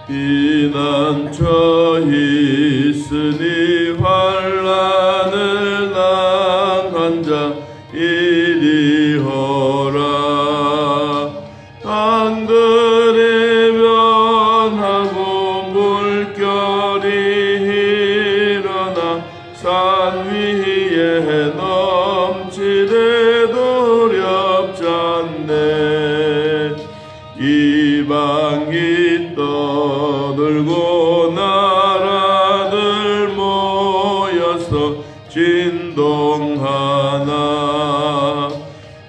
피난처 있으니 환난을 당한 자 이리 오라. 땅들이 변하고 물결이 일어나 산 위에 넘치되 두렵지 않네. 이방이 떠들고 나라들 모여서 진동하나.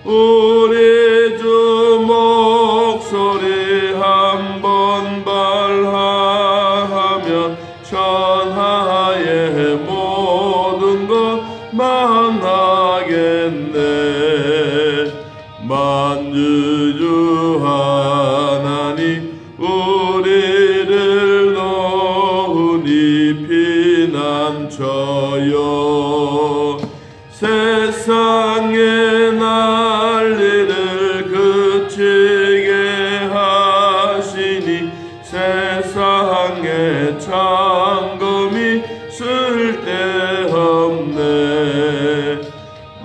우리 주 목소리 한번 발하하면 천하의 모든 것 망하겠네. 만주주 하나님 우리를 놓으니 피난처여. 세상의 난리를 그치게 하시니 세상의 창검이 쓸데없네.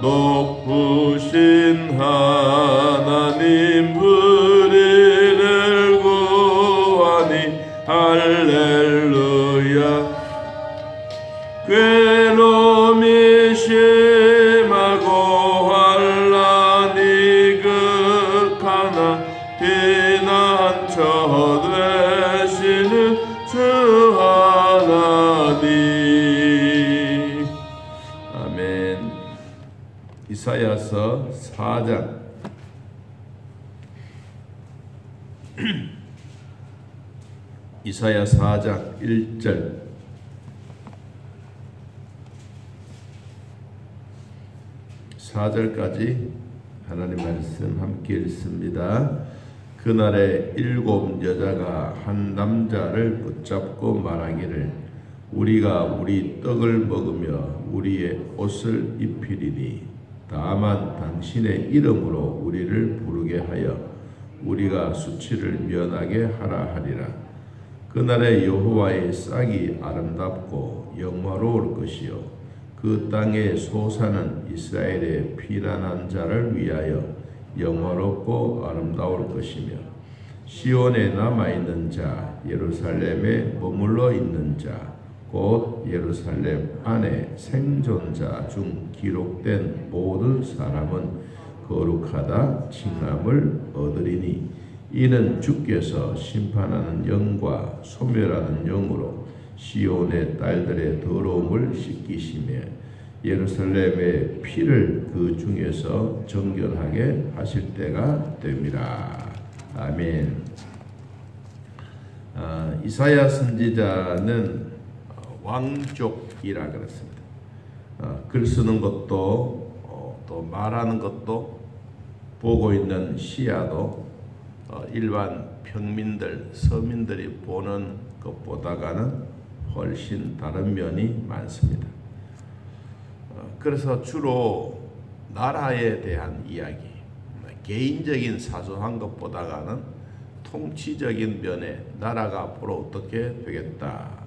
높으신 하나님 우리를 구하니 할렐루야. 괴로움이 심하고 환난이 극하나 피난처 되시는 주 하나님. 아멘. 이사야서 4장 이사야 4장 1절 (4절까지) 하나님 말씀 함께 읽습니다. 그날에 7 여자가 한 남자를 붙잡고 말하기를 우리가 우리 떡을 먹으며 우리의 옷을 입히리니 다만 당신의 이름으로 우리를 부르게 하여 우리가 수치를 면하게 하라 하리라. 그날에 여호와의 싹이 아름답고 영화로울 것이요 그 땅에 솟아는 이스라엘의 피난한 자를 위하여 영화롭고 아름다울 것이며 시온에 남아있는 자 예루살렘에 머물러 있는 자 곧 예루살렘 안에 생존자 중 기록된 모든 사람은 거룩하다 칭함을 얻으리니 이는 주께서 심판하는 영과 소멸하는 영으로 시온의 딸들의 더러움을 씻기시며 예루살렘의 피를 그 중에서 정결하게 하실 때가 됨이라. 아멘. 이사야 선지자는 왕족이라 그랬습니다. 글 쓰는 것도 또 말하는 것도 보고 있는 시야도 일반 평민들, 서민들이 보는 것보다는 훨씬 다른 면이 많습니다. 그래서 주로 나라에 대한 이야기, 개인적인 사소한 것보다는 통치적인 면에 나라가 앞으로 어떻게 되겠다,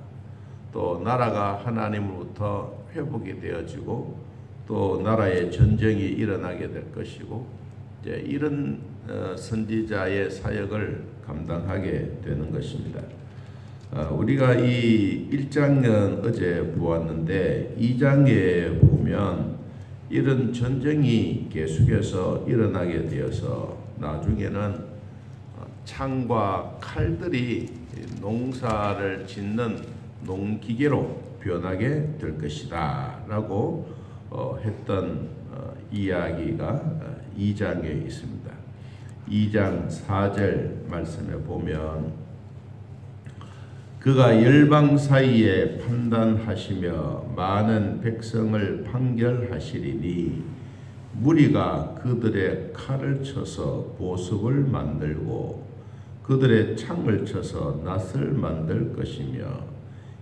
또 나라가 하나님으로부터 회복이 되어지고 또 나라의 전쟁이 일어나게 될 것이고 이제 이런 선지자의 사역을 감당하게 되는 것입니다. 우리가 이 1장은 어제 보았는데 2장에 보면 이런 전쟁이 계속해서 일어나게 되어서 나중에는 창과 칼들이 농사를 짓는 농기계로 변하게 될 것이다 라고 했던 이야기가 2장에 있습니다. 2장 4절 말씀에 보면 그가 열방 사이에 판단하시며 많은 백성을 판결하시리니 무리가 그들의 칼을 쳐서 보석을 만들고 그들의 창을 쳐서 낫을 만들 것이며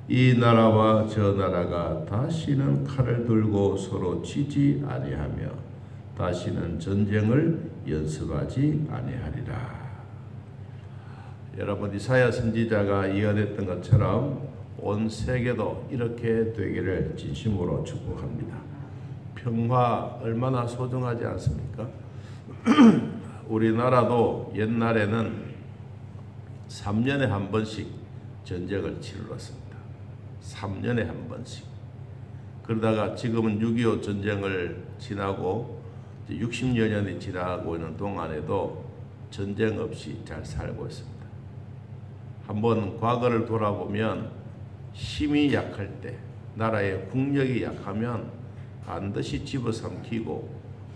이 나라와 저 나라가 다시는 칼을 들고 서로 치지 아니하며 다시는 전쟁을 연습하지 아니하리라. 여러분 이사야 선지자가 예언했던 것처럼 온 세계도 이렇게 되기를 진심으로 축복합니다. 평화 얼마나 소중하지 않습니까? 우리나라도 옛날에는 3년에 한 번씩 전쟁을 치렀습니다. 3년에 한 번씩. 그러다가 지금은 6.25 전쟁을 지나고 60여 년이 지나고 있는 동안에도 전쟁 없이 잘 살고 있습니다. 한번 과거를 돌아보면 힘이 약할 때, 나라의 국력이 약하면 반드시 집어삼키고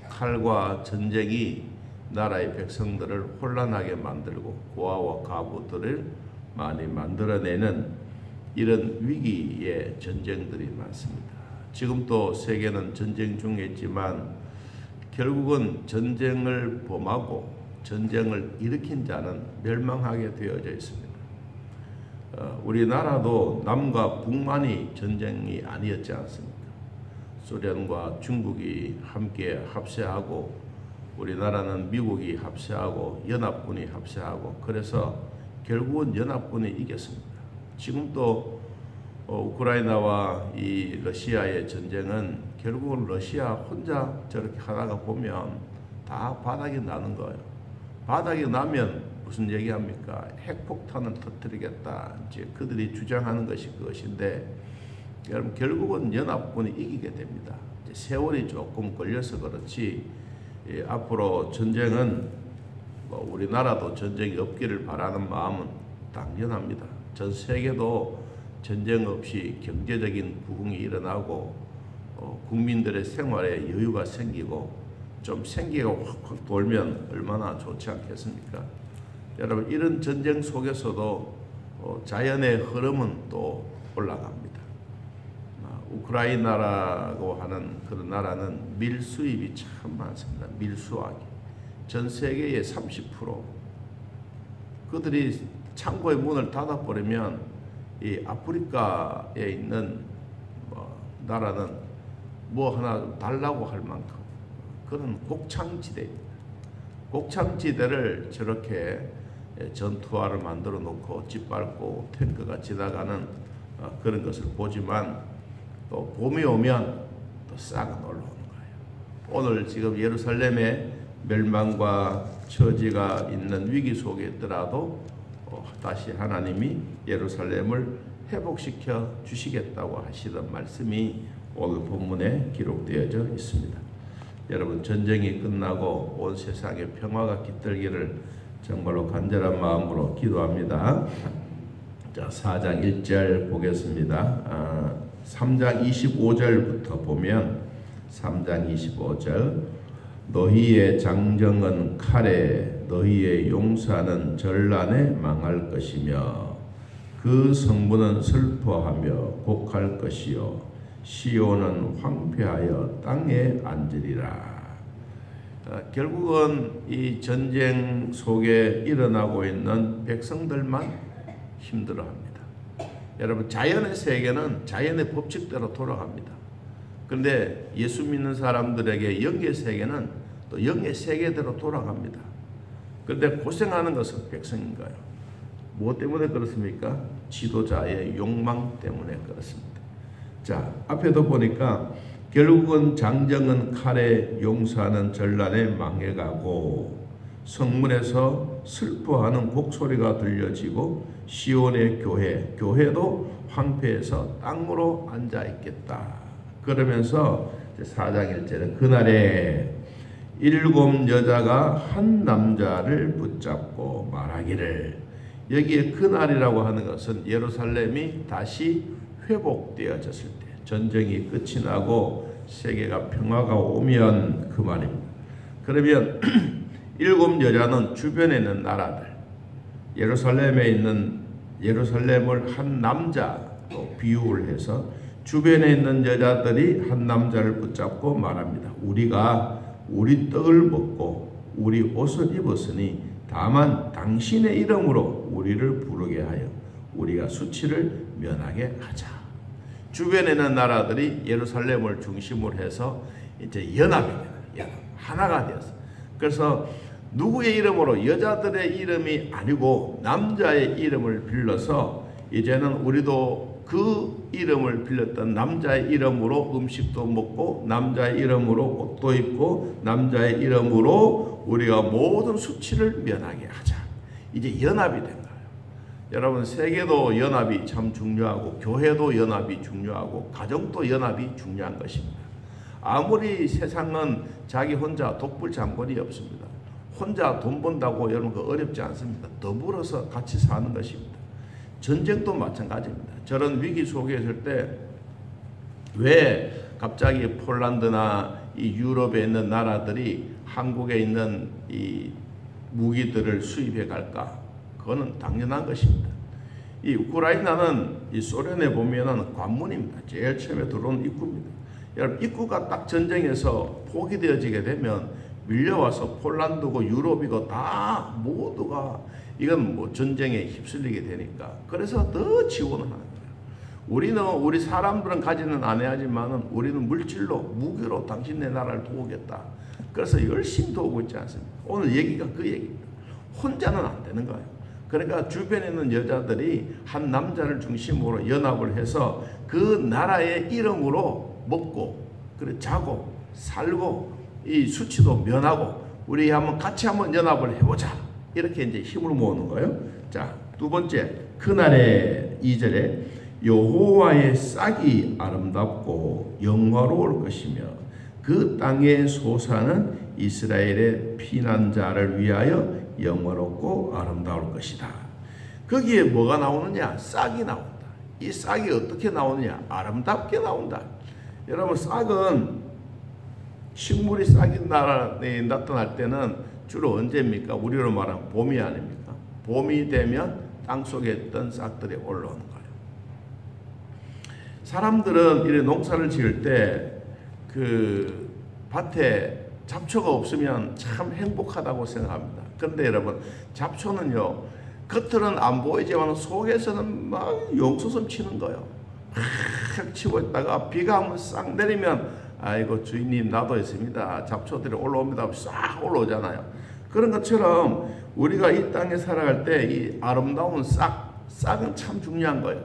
칼과 전쟁이 나라의 백성들을 혼란하게 만들고 고아와 과부들을 많이 만들어내는 이런 위기의 전쟁들이 많습니다. 지금도 세계는 전쟁 중에 있지만 결국은 전쟁을 범하고 전쟁을 일으킨 자는 멸망하게 되어져 있습니다. 우리나라도 남과 북만이 전쟁이 아니었지 않습니까? 소련과 중국이 함께 합세하고 우리나라는 미국이 합세하고 연합군이 합세하고 그래서 결국은 연합군이 이겼습니다. 지금도 우크라이나와 이 러시아의 전쟁은 결국은 러시아 혼자 저렇게 하다가 보면 다 바닥이 나는 거예요. 바닥이 나면 무슨 얘기합니까? 핵폭탄을 터뜨리겠다. 이제 그들이 주장하는 것이 그것인데 여러분 결국은 연합군이 이기게 됩니다. 이제 세월이 조금 걸려서 그렇지 앞으로 전쟁은 우리나라도 전쟁이 없기를 바라는 마음은 당연합니다. 전 세계도 전쟁 없이 경제적인 부흥이 일어나고 국민들의 생활에 여유가 생기고 좀 생기가 확 돌면 얼마나 좋지 않겠습니까? 여러분 이런 전쟁 속에서도 자연의 흐름은 또 올라갑니다. 우크라이나라고 하는 그런 나라는 밀 수입이 참 많습니다. 밀수확이 전 세계의 30%. 그들이 창고의 문을 닫아버리면 이 아프리카에 있는 나라는 뭐 하나 달라고 할 만큼 그런 곡창지대입니다. 곡창지대를 저렇게 전투화를 만들어 놓고 짓밟고 탱크가 지나가는 그런 것을 보지만 또 봄이 오면 또 싹 올라오는 거예요. 오늘 지금 예루살렘의 멸망과 처지가 있는 위기 속에 있더라도 다시 하나님이 예루살렘을 회복시켜 주시겠다고 하시던 말씀이 오늘 본문에 기록되어져 있습니다. 여러분 전쟁이 끝나고 온 세상에 평화가 깃들기를 정말로 간절한 마음으로 기도합니다. 자, 4장 1절 보겠습니다. 3장 25절부터 보면 3장 25절 너희의 장정은 칼에 너희의 용사는 전란에 망할 것이며 그 성문은 슬퍼하며 곡할 것이요 시온은 황폐하여 땅에 앉으리라. 결국은 이 전쟁 속에 일어나고 있는 백성들만 힘들어합니다. 여러분 자연의 세계는 자연의 법칙대로 돌아갑니다. 그런데 예수 믿는 사람들에게 영의 세계는 또 영의 세계대로 돌아갑니다. 그런데 고생하는 것은 백성인 거예요. 무엇 때문에 그렇습니까? 지도자의 욕망 때문에 그렇습니다. 자, 앞에도 보니까 결국은 장정은 칼에 용사는 전란에 망해가고 성문에서 슬퍼하는 곡소리가 들려지고 시온의 교회도 황폐해서 땅으로 앉아있겠다. 그러면서 4장 1절에 그날에 7 여자가 한 남자를 붙잡고 말하기를 여기에 그날이라고 하는 것은 예루살렘이 다시 회복되어졌을 때 전쟁이 끝이 나고 세계가 평화가 오면 그 말입니다. 그러면 7 여자는 주변에 있는 나라들 예루살렘에 있는 예루살렘을 한 남자로 비유를 해서 주변에 있는 여자들이 한 남자를 붙잡고 말합니다. 우리가 우리 떡을 먹고 우리 옷을 입었으니 다만 당신의 이름으로 우리를 부르게 하여 우리가 수치를 면하게 하자. 주변에 있는 나라들이 예루살렘을 중심으로 해서 이제 연합이 되는 하나가 되었어. 그래서 누구의 이름으로? 여자들의 이름이 아니고 남자의 이름을 빌려서 이제는 우리도 그 이름을 빌렸던 남자의 이름으로 음식도 먹고 남자의 이름으로 옷도 입고 남자의 이름으로 우리가 모든 수치를 면하게 하자. 이제 연합이 된 거예요. 여러분, 세계도 연합이 참 중요하고 교회도 연합이 중요하고 가정도 연합이 중요한 것입니다. 아무리 세상은 자기 혼자 독불장군이 없습니다. 혼자 돈 번다고 여러분 그 어렵지 않습니다. 더불어서 같이 사는 것입니다. 전쟁도 마찬가지입니다. 저런 위기 속에 있을 때 왜 갑자기 폴란드나 이 유럽에 있는 나라들이 한국에 있는 이 무기들을 수입해 갈까? 그거는 당연한 것입니다. 이 우크라이나는 이 소련에 보면은 관문입니다. 제일 처음에 들어온 입구입니다. 여러분, 입구가 딱 전쟁에서 포기되어지게 되면 밀려와서 폴란드고 유럽이고 다 모두가 이건 뭐 전쟁에 휩쓸리게 되니까 그래서 더 지원을 하는 거예요. 우리 사람들은 가지는 않아야지만은 우리는 물질로 무기로 당신네 나라를 도우겠다. 그래서 열심히 도우고 있지 않습니까? 오늘 얘기가 그 얘기입니다. 혼자는 안 되는 거예요. 그러니까 주변에 있는 여자들이 한 남자를 중심으로 연합을 해서 그 나라의 이름으로 먹고 그래 자고 살고 이 수치도 면하고 우리 같이 한번 연합을 해보자. 이렇게 이제 힘을 모으는 거예요. 자, 두 번째, 그날의 2절에 여호와의 싹이 아름답고 영화로울 것이며 그 땅의 소사는 이스라엘의 피난자를 위하여 영화롭고 아름다울 것이다. 거기에 뭐가 나오느냐? 싹이 나온다. 이 싹이 어떻게 나오느냐? 아름답게 나온다. 여러분, 싹은 식물이 싹이 나타날 때는 주로 언제입니까? 우리로 말하면 봄이 아닙니까? 봄이 되면 땅속에 있던 싹들이 올라오는 거예요. 사람들은 이래 농사를 지을 때 그 밭에 잡초가 없으면 참 행복하다고 생각합니다. 그런데 여러분, 잡초는요, 겉으로는 안 보이지만 속에서는 막 용솟음 치는 거예요. 막 치고 있다가 비가 한번 싹 내리면 아이고 주인님 나도 있습니다. 잡초들이 올라옵니다. 싹 올라오잖아요. 그런 것처럼 우리가 이 땅에 살아갈 때 이 아름다운 싹은 참 중요한 거예요.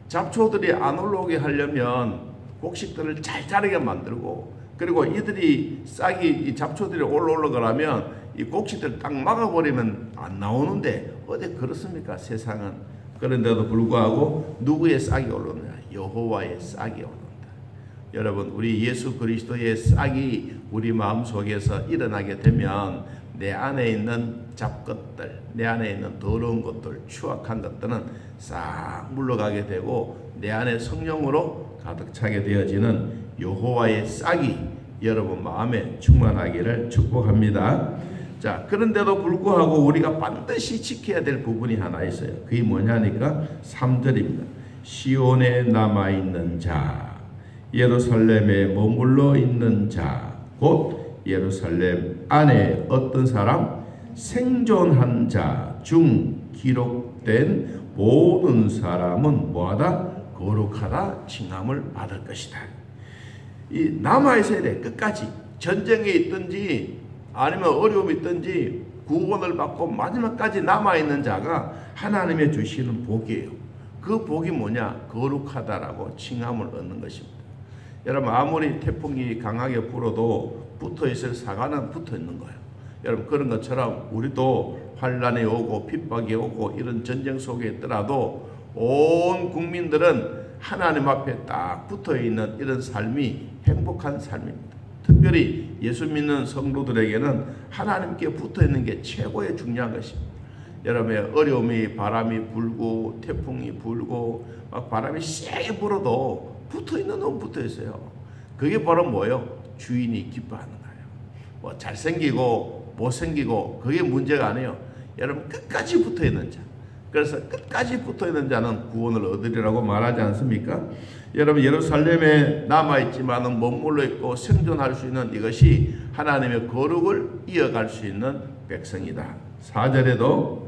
잡초들이 안 올라오게 하려면 곡식들을 잘 자르게 만들고 그리고 이들이 이 잡초들이 올라가려면 이 곡식들 딱 막아버리면 안 나오는데 어디 그렇습니까? 세상은. 그런데도 불구하고 누구의 싹이 올라오느냐? 여호와의 싹이 올라온다. 여러분, 우리 예수 그리스도의 싹이 우리 마음속에서 일어나게 되면 내 안에 있는 잡것들, 내 안에 있는 더러운 것들, 추악한 것들은 싹 물러가게 되고 내 안에 성령으로 가득 차게 되어지는 여호와의 싹이 여러분 마음에 충만하기를 축복합니다. 자, 그런데도 불구하고 우리가 반드시 지켜야 될 부분이 하나 있어요. 그게 뭐냐니까 3절입니다. 시온에 남아있는 자, 예루살렘에 머물러 있는 자, 곧 예루살렘 안에 어떤 사람? 생존한 자 중 기록된 모든 사람은 뭐하다? 거룩하다 칭함을 받을 것이다. 이 남아있어야 돼. 끝까지. 전쟁에 있든지 아니면 어려움이 있든지 구원을 받고 마지막까지 남아있는 자가 하나님의 주시는 복이에요. 그 복이 뭐냐? 거룩하다라고 칭함을 얻는 것입니다. 여러분, 아무리 태풍이 강하게 불어도 붙어있을 사과는 붙어있는 거예요. 여러분, 그런 것처럼 우리도 환란이 오고 핍박이 오고 이런 전쟁 속에 있더라도 온 국민들은 하나님 앞에 딱 붙어있는 이런 삶이 행복한 삶입니다. 특별히 예수 믿는 성도들에게는 하나님께 붙어있는 게 최고의 중요한 것입니다. 여러분의 어려움이 바람이 불고 태풍이 불고 막 바람이 세게 불어도 붙어있는 놈 붙어있어요. 그게 바로 뭐예요? 주인이 기뻐하는 거예요. 뭐 잘생기고 못생기고 그게 문제가 아니에요. 여러분, 끝까지 붙어있는 자. 그래서 끝까지 붙어있는 자는 구원을 얻으리라고 말하지 않습니까? 여러분, 예루살렘에 남아있지만 머물러 있고 생존할 수 있는 이것이 하나님의 거룩을 이어갈 수 있는 백성이다. 4절에도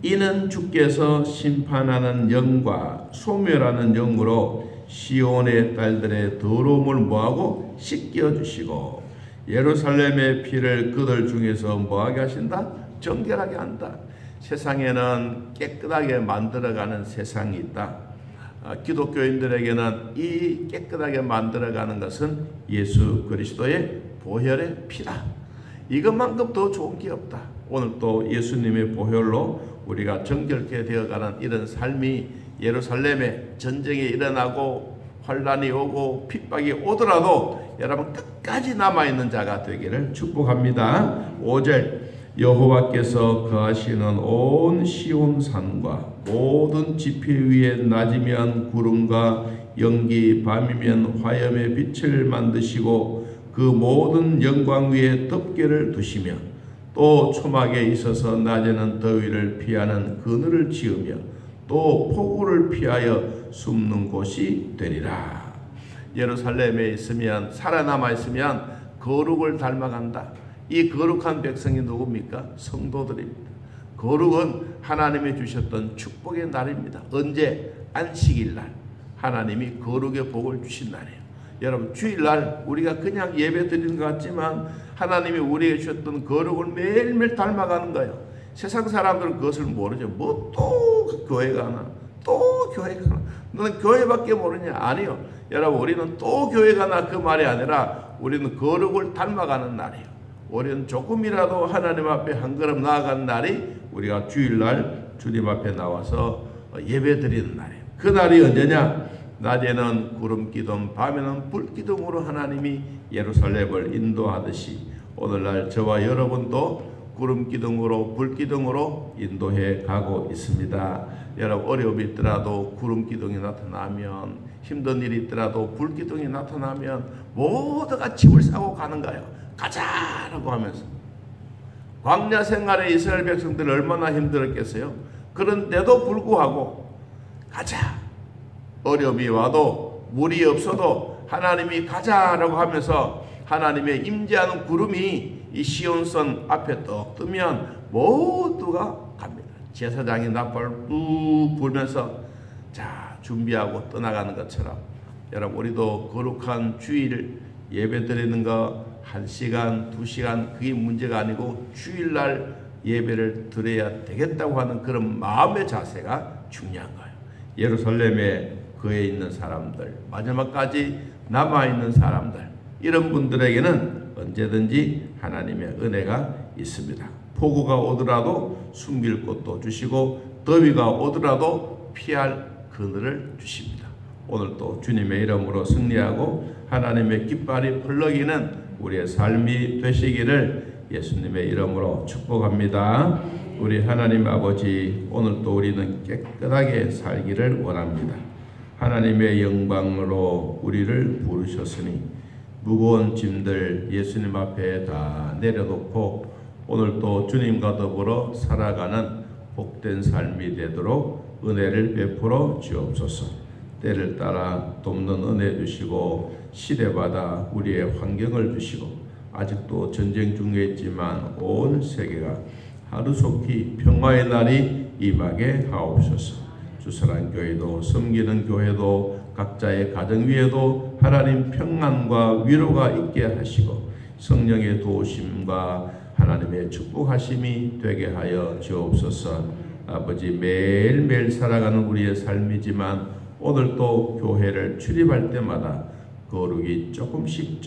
이는 주께서 심판하는 영과 소멸하는 영으로 시온의 딸들의 더러움을 뭐하고 씻겨주시고 예루살렘의 피를 그들 중에서 뭐하게 하신다? 정결하게 한다. 세상에는 깨끗하게 만들어가는 세상이 있다. 기독교인들에게는 이 깨끗하게 만들어가는 것은 예수 그리스도의 보혈의 피다. 이것만큼 더 좋은 게 없다. 오늘 또 예수님의 보혈로 우리가 정결케 되어가는 이런 삶이 예루살렘에 전쟁이 일어나고 환란이 오고 핍박이 오더라도 여러분 끝까지 남아있는 자가 되기를 축복합니다. 5절 여호와께서 거하시는 온 시온산과 모든 지표 위에 낮이면 구름과 연기 밤이면 화염의 빛을 만드시고 그 모든 영광 위에 덮개를 두시며 또 초막에 있어서 낮에는 더위를 피하는 그늘을 지으며 또 폭우를 피하여 숨는 곳이 되리라. 예루살렘에 있으면 살아남아 있으면 거룩을 닮아간다. 이 거룩한 백성이 누굽니까? 성도들입니다. 거룩은 하나님이 주셨던 축복의 날입니다. 언제? 안식일날 하나님이 거룩의 복을 주신 날이에요. 여러분 주일날 우리가 그냥 예배 드리는 것 같지만 하나님이 우리에게 주셨던 거룩을 매일매일 닮아가는 거예요. 세상 사람들은 그것을 모르죠. 뭐 또 교회 가나? 또 교회 가나? 너는 교회밖에 모르냐? 아니요. 여러분 우리는 또 교회 가나 그 말이 아니라 우리는 거룩을 닮아가는 날이에요. 우리는 조금이라도 하나님 앞에 한 걸음 나아간 날이 우리가 주일날 주님 앞에 나와서 예배 드리는 날이에요. 그 날이 언제냐? 낮에는 구름기둥 밤에는 불기둥으로 하나님이 예루살렘을 인도하듯이 오늘날 저와 여러분도 구름기둥으로 불기둥으로 인도해 가고 있습니다. 여러분 어려움이 있더라도 구름기둥이 나타나면 힘든 일이 있더라도 불기둥이 나타나면 모두가 짐을 싸고 가는 거예요. 가자라고 하면서. 광야 생활에 이스라엘 백성들 얼마나 힘들었겠어요. 그런데도 불구하고 가자. 어려움이 와도 물이 없어도 하나님이 가자라고 하면서 하나님의 임재하는 구름이 이 시온산 앞에 떡 뜨면 모두가 갑니다. 제사장이 나팔을 뚝 불면서 자 준비하고 떠나가는 것처럼 여러분 우리도 거룩한 주일 예배 드리는 거 1시간, 2시간 그게 문제가 아니고 주일날 예배를 드려야 되겠다고 하는 그런 마음의 자세가 중요한 거예요. 예루살렘에 거해 있는 사람들, 마지막까지 남아있는 사람들, 이런 분들에게는 언제든지 하나님의 은혜가 있습니다. 폭우가 오더라도 숨길 곳도 주시고 더위가 오더라도 피할 그늘을 주십니다. 오늘도 주님의 이름으로 승리하고 하나님의 깃발이 펄럭이는 우리의 삶이 되시기를 예수님의 이름으로 축복합니다. 우리 하나님 아버지, 오늘도 우리는 깨끗하게 살기를 원합니다. 하나님의 영광으로 우리를 부르셨으니 무거운 짐들 예수님 앞에 다 내려놓고 오늘도 주님과 더불어 살아가는 복된 삶이 되도록 은혜를 베풀어 주옵소서. 때를 따라 돕는 은혜 주시고 시대마다 우리의 환경을 주시고 아직도 전쟁 중에 있지만 온 세계가 하루속히 평화의 날이 임하게 하옵소서. 주사랑교회도 섬기는 교회도 각자의 가정 위에도 하나님 평안과 위로가 있게 하시고 성령의 도우심과 하나님의 축복하심이 되게 하여 주옵소서. 아버지, 매일매일 살아가는 우리의 삶이지만 오늘도 교회를 출입할 때마다 거룩이 조금씩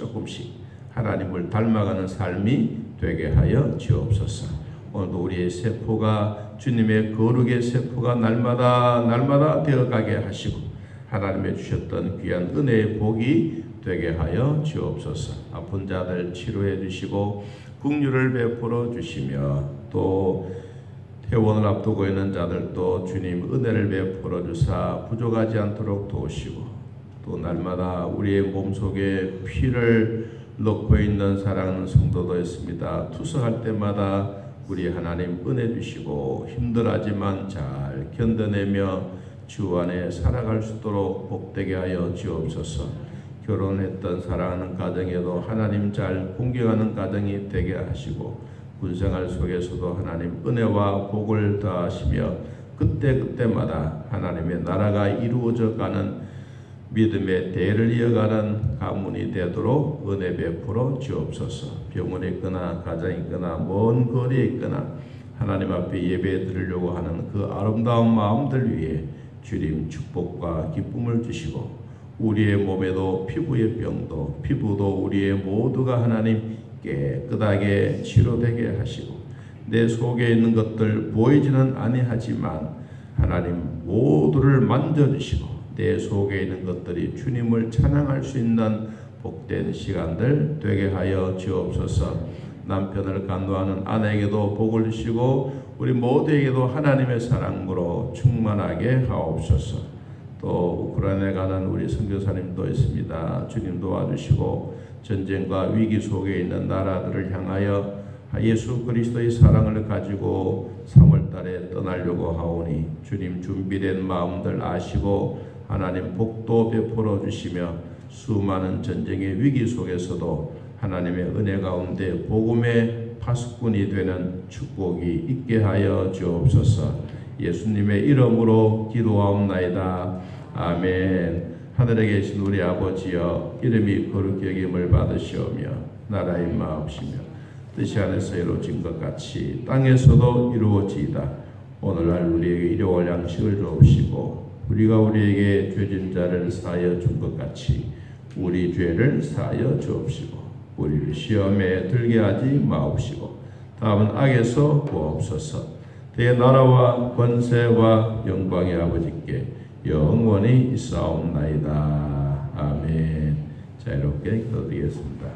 하나님을 닮아가는 삶이 되게 하여 주옵소서. 오늘도 우리의 세포가 주님의 거룩의 세포가 날마다 되어가게 하시고 하나님의 주셨던 귀한 은혜의 복이 되게 하여 주옵소서. 아픈 자들 치료해 주시고 긍휼을 베풀어 주시며 또 퇴원을 앞두고 있는 자들도 주님 은혜를 베풀어 주사 부족하지 않도록 도우시고 또 날마다 우리의 몸속에 피를 넣고 있는 사랑하는 성도도 있습니다. 투석할 때마다 우리 하나님 은혜 주시고 힘들하지만 잘 견뎌내며 주 안에 살아갈 수 있도록 복되게 하여 주옵소서. 결혼했던 사랑하는 가정에도 하나님 잘 공경하는 가정이 되게 하시고 군생활 속에서도 하나님 은혜와 복을 더하시며 그때마다 하나님의 나라가 이루어져 가는 믿음의 대를 이어가는 가문이 되도록 은혜 베풀어 주옵소서. 병원에 있거나 가정에 있거나 먼 거리에 있거나 하나님 앞에 예배 드리려고 하는 그 아름다운 마음들 위에 주님 축복과 기쁨을 주시고, 우리의 몸에도 피부의 병도 피부도 우리의 모두가 하나님 깨끗하게 치료되게 하시고, 내 속에 있는 것들 보이지는 아니하지만 하나님 모두를 만져주시고, 내 속에 있는 것들이 주님을 찬양할 수 있는 복된 시간들 되게 하여 주옵소서. 남편을 간도하는 아내에게도 복을 주시고 우리 모두에게도 하나님의 사랑으로 충만하게 하옵소서. 또 우크라이나에 가는 우리 선교사님도 있습니다. 주님 도와주시고 전쟁과 위기 속에 있는 나라들을 향하여 예수 그리스도의 사랑을 가지고 3월달에 떠나려고 하오니 주님 준비된 마음들 아시고 하나님 복도 베풀어 주시며 수많은 전쟁의 위기 속에서도 하나님의 은혜 가운데 복음의 파수꾼이 되는 축복이 있게 하여 주옵소서. 예수님의 이름으로 기도하옵나이다. 아멘. 하늘에 계신 우리 아버지여, 이름이 거룩히 여김을 받으시오며 나라의 임하옵시며 뜻이 하늘에서 이루어진 것 같이 땅에서도 이루어지이다. 오늘날 우리에게 일용할 양식을 주옵시고 우리가 우리에게 죄진 자를 사하여 준 것 같이 우리 죄를 사하여 주옵시고 우리를 시험에 들게 하지 마옵시고 다음은 악에서 구하옵소서. 대나라와 권세와 영광의 아버지께 영원히 있사옵나이다. 아멘. 자유롭게 기도드리겠습니다.